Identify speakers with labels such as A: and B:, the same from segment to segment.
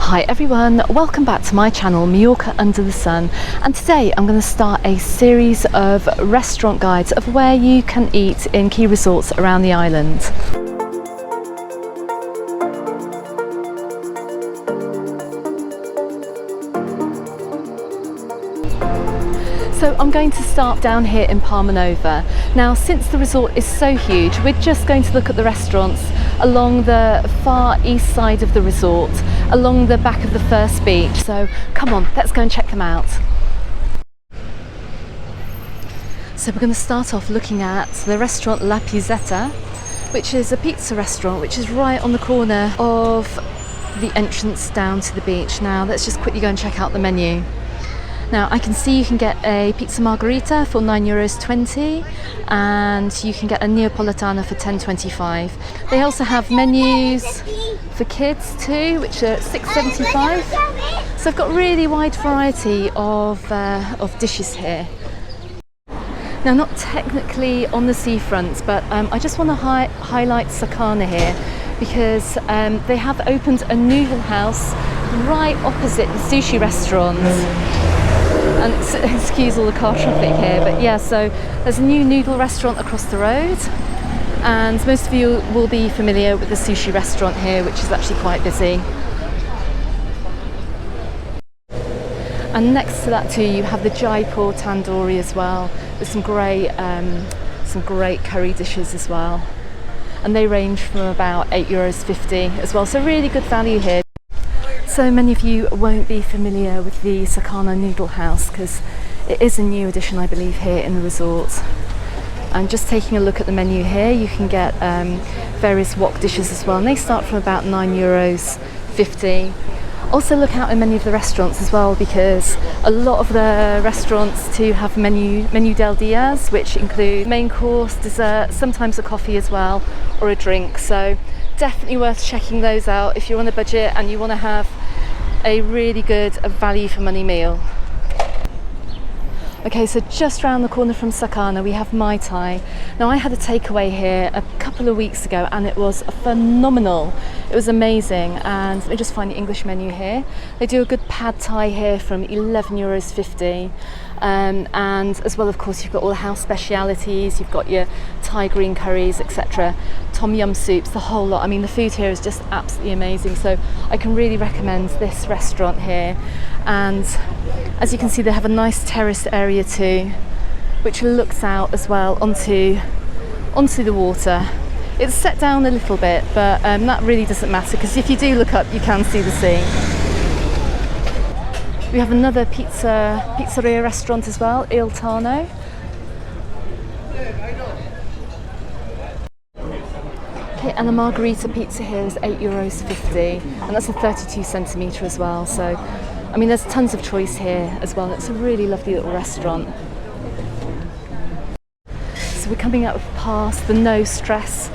A: Hi everyone, welcome back to my channel Mallorca Under the Sun, and today I'm going to start a series of restaurant guides of where you can eat in key resorts around the island. So I'm going to start down here in Palmanova. Now, since the resort is so huge, we're just going to look at the restaurants along the far east side of the resort, along the back of the first beach. So come on, let's go and check them out. So we're going to start off looking at the restaurant La Piazzetta, which is a pizza restaurant which is right on the corner of the entrance down to the beach. Now let's just quickly go and check out the menu. Now I can see you can get a pizza margherita for €9.20 and you can get a Neapolitana for $10.25. They also have menus for kids too, which are $6.75. So I've got really wide variety of dishes here. Now, not technically on the seafront, but I just want to highlight Sakana here because they have opened a noodle house right opposite the sushi restaurant. And excuse all the car traffic here, but yeah, so there's a new noodle restaurant across the road, and most of you will be familiar with the sushi restaurant here, which is actually quite busy. And next to that too, you have the Japur Tandoori as well, with some great curry dishes as well, and they range from about €8.50 as well, so really good value here. So many of you won't be familiar with the Sakana Noodle House because it is a new addition, I believe, here in the resort. And just taking a look at the menu here, you can get various wok dishes as well, and they start from about €9.50. Also look out in many of the restaurants as well, because a lot of the restaurants too have Menú del Día, which include main course, dessert, sometimes a coffee as well, or a drink. So definitely worth checking those out if you're on a budget and you want to have a really good value for money meal. Okay, so just around the corner from Sakana we have Mai Tai. Now I had a takeaway here a couple of weeks ago and it was phenomenal. It was amazing, and let me just find the English menu here. They do a good pad thai here from €11.50. And as well, of course, you've got all the house specialities, you've got your Thai green curries, etc., tom yum soups, the whole lot. I mean, the food here is just absolutely amazing, so I can really recommend this restaurant here. And as you can see, they have a nice terrace area too, which looks out as well onto the water. It's set down a little bit, but that really doesn't matter, because if you do look up, you can see the sea. We have another pizzeria restaurant as well, Il Tano. Okay, and the margherita pizza here is €8.50, and that's a 32 centimetre as well. So, I mean, there's tons of choice here as well. It's a really lovely little restaurant. So we're coming up past the No Stress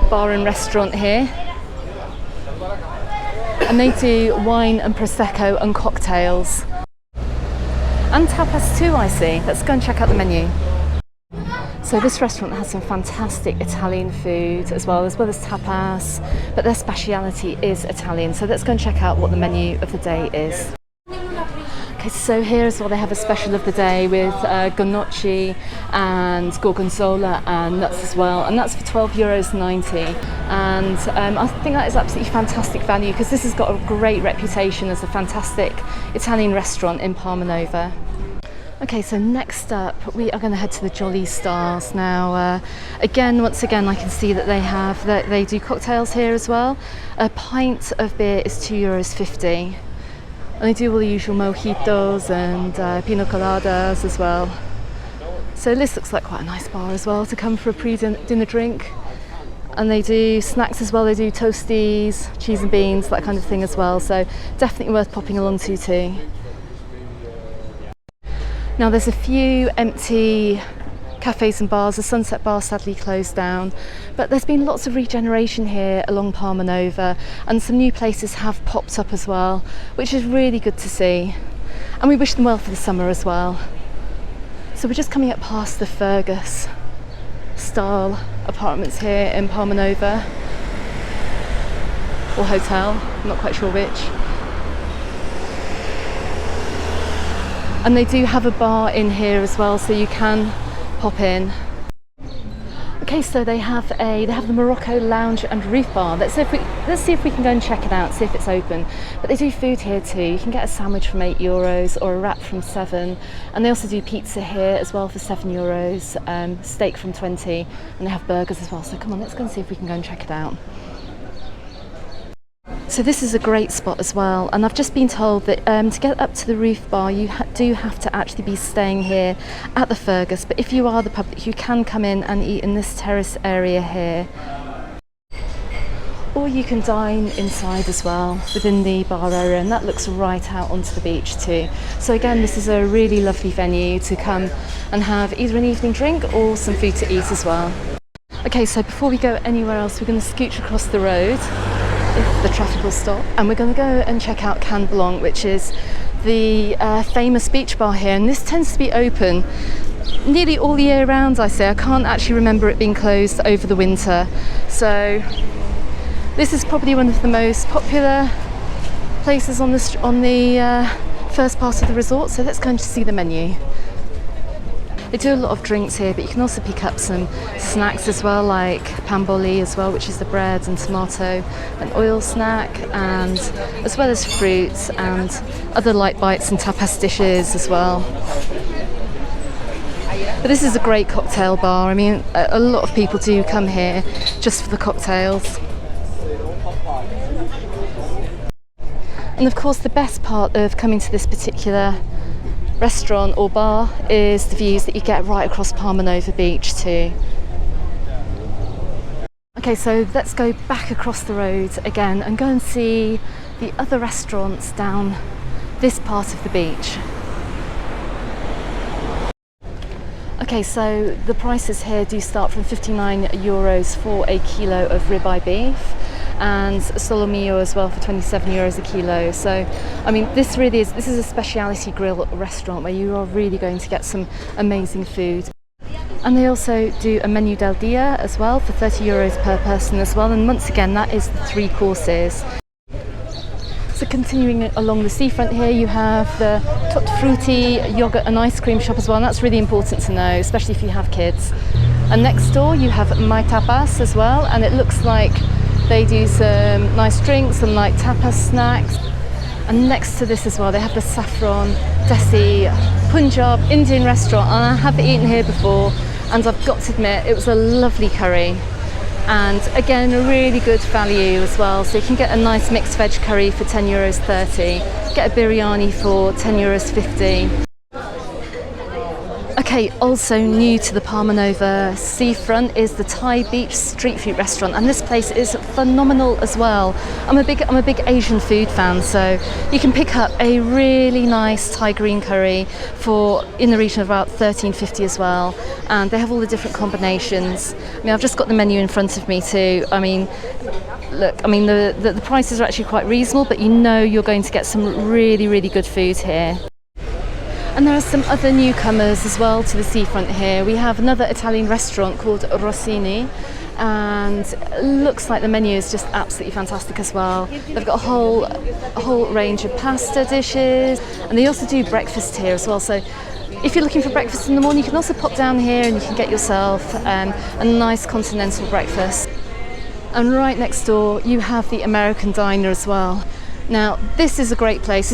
A: bar and restaurant here. And they do wine and Prosecco and cocktails. And tapas too, I see. Let's go and check out the menu. So this restaurant has some fantastic Italian food as well as tapas, but their speciality is Italian. So let's go and check out what the menu of the day is. Okay, so here as well they have a special of the day with gnocchi and gorgonzola and nuts as well, and that's for €12.90. And I think that is absolutely fantastic value, because this has got a great reputation as a fantastic Italian restaurant in Palmanova. Okay, so next up we are going to head to the Jolly Stars. Now once again I can see that they do cocktails here as well. A pint of beer is €2.50. And they do all the usual mojitos and pina coladas as well. So this looks like quite a nice bar as well to come for a pre-dinner drink. And they do snacks as well. They do toasties, cheese and beans, that kind of thing as well. So definitely worth popping along to too. Now there's a few empty cafes and bars. The Sunset Bar sadly closed down, but there's been lots of regeneration here along Palmanova, and some new places have popped up as well, which is really good to see, and we wish them well for the summer as well. So we're just coming up past the Fergus style apartments here in Palmanova, or hotel, I'm not quite sure which. And they do have a bar in here as well, so you can pop in. Okay, so they have the Morocco lounge and roof bar. Let's see if we can go and check it out, see if it's open. But they do food here too. You can get a sandwich from €8 or a wrap from 7, and they also do pizza here as well for €7, steak from 20, and they have burgers as well. So come on, let's go and see if we can go and check it out. So this is a great spot as well, and I've just been told that to get up to the roof bar you do have to actually be staying here at the Fergus, but if you are the public you can come in and eat in this terrace area here, or you can dine inside as well within the bar area, and that looks right out onto the beach too. So again, this is a really lovely venue to come and have either an evening drink or some food to eat as well. Okay, so before we go anywhere else we're going to scooch across the road if the traffic will stop, and we're going to go and check out Canblanc, which is the famous beach bar here, and this tends to be open nearly all year round. I can't actually remember it being closed over the winter, so this is probably one of the most popular places on the first part of the resort. So let's go and see the menu. They do a lot of drinks here, but you can also pick up some snacks as well, like pamboli as well, which is the bread and tomato, an oil snack, and as well as fruits and other light bites and tapas dishes as well. But this is a great cocktail bar. I mean, a lot of people do come here just for the cocktails. And of course, the best part of coming to this particular restaurant or bar is the views that you get right across Palmanova beach too. Okay, so let's go back across the road again and go and see the other restaurants down this part of the beach. Okay, so the prices here do start from €59 for a kilo of ribeye beef, and solomillo as well for €27 a kilo. So I mean, this is a speciality grill restaurant where you are really going to get some amazing food. And they also do a Menú del Día as well for €30 per person as well, and once again that is the 3 courses. So continuing along the seafront here, you have the Tutti Frutti yogurt and ice cream shop as well, and that's really important to know, especially if you have kids. And next door you have My Tapas as well, and it looks like they do some nice drinks and like tapas snacks. And next to this as well, they have the Saffron, Desi, Punjab Indian restaurant, and I have eaten here before, and I've got to admit it was a lovely curry. And again, a really good value as well. So you can get a nice mixed veg curry for €10.30, get a biryani for €10.50. Okay, also new to the Palmanova seafront is the Thai beach street food restaurant, and this place is phenomenal as well. I'm a big Asian food fan, so you can pick up a really nice Thai green curry for in the region of about $13.50 as well, and they have all the different combinations. I mean, I've just got the menu in front of me too. I mean, look, I mean the prices are actually quite reasonable, but you know you're going to get some really good food here. And there are some other newcomers as well to the seafront here. We have another Italian restaurant called Rossini, and it looks like the menu is just absolutely fantastic as well. They've got a whole range of pasta dishes, and they also do breakfast here as well. So if you're looking for breakfast in the morning, you can also pop down here and you can get yourself a nice continental breakfast. And right next door you have the American diner as well. Now this is a great place.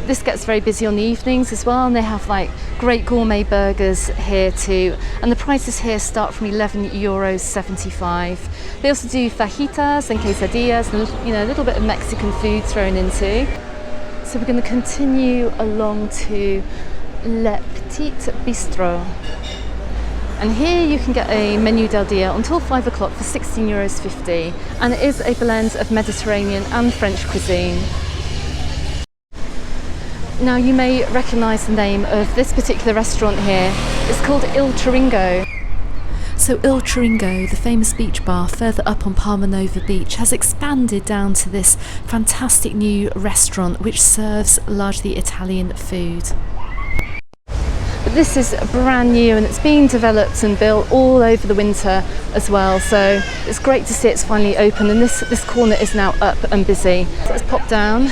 A: This gets very busy on the evenings as well, and they have like great gourmet burgers here too, and the prices here start from €11.75. They also do fajitas and quesadillas and, you know, a little bit of Mexican food thrown in too. So we're going to continue along to Le Ptit Bistrot. And here you can get a Menú del Día until 5 o'clock for €16.50, and it is a blend of Mediterranean and French cuisine. Now you may recognise the name of this particular restaurant here. It's called Il Chiringo. So Il Chiringo, the famous beach bar further up on Palmanova Beach, has expanded down to this fantastic new restaurant which serves largely Italian food. But this is brand new and it's being developed and built all over the winter as well, so it's great to see it's finally open, and this corner is now up and busy. So let's pop down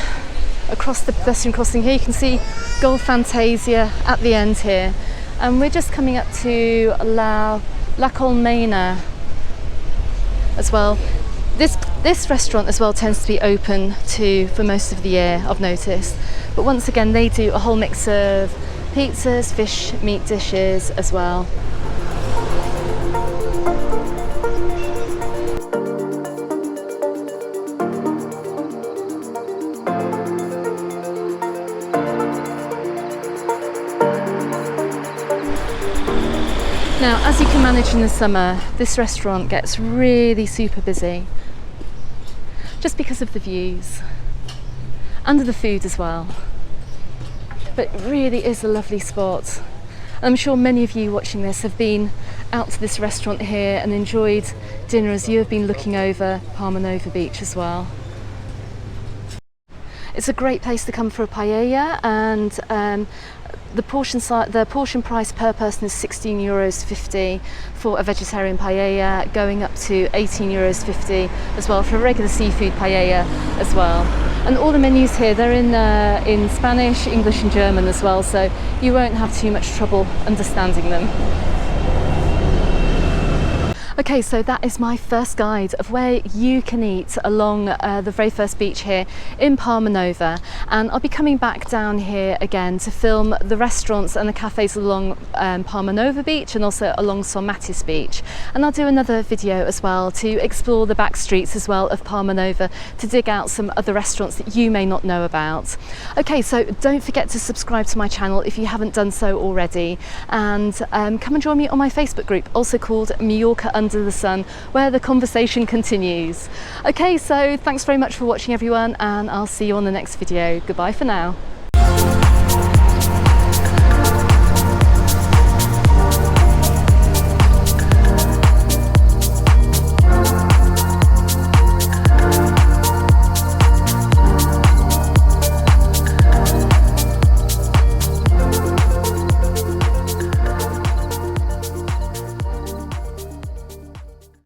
A: across the pedestrian crossing here. You can see Gold Fantasia at the end here. And we're just coming up to La Colmena as well. This restaurant as well tends to be open for most of the year, I've noticed. But once again, they do a whole mix of pizzas, fish, meat dishes as well. Now, as you can manage in the summer, this restaurant gets really super busy, just because of the views and the food as well. But it really is a lovely spot. I'm sure many of you watching this have been out to this restaurant here and enjoyed dinner as you have been looking over Palmanova Beach as well. It's a great place to come for a paella, and the portion price per person is €16.50 for a vegetarian paella, going up to €18.50 as well for a regular seafood paella as well. And all the menus here, they're in Spanish, English and German as well, so you won't have too much trouble understanding them. Okay, so that is my first guide of where you can eat along the very first beach here in Palmanova, and I'll be coming back down here again to film the restaurants and the cafes along Palmanova Beach and also along Son Matias Beach, and I'll do another video as well to explore the back streets as well of Palmanova to dig out some other restaurants that you may not know about. Okay, so don't forget to subscribe to my channel if you haven't done so already, and come and join me on my Facebook group, also called Mallorca Under the Sun, where the conversation continues. Okay, so thanks very much for watching everyone, and I'll see you on the next video. Goodbye for now.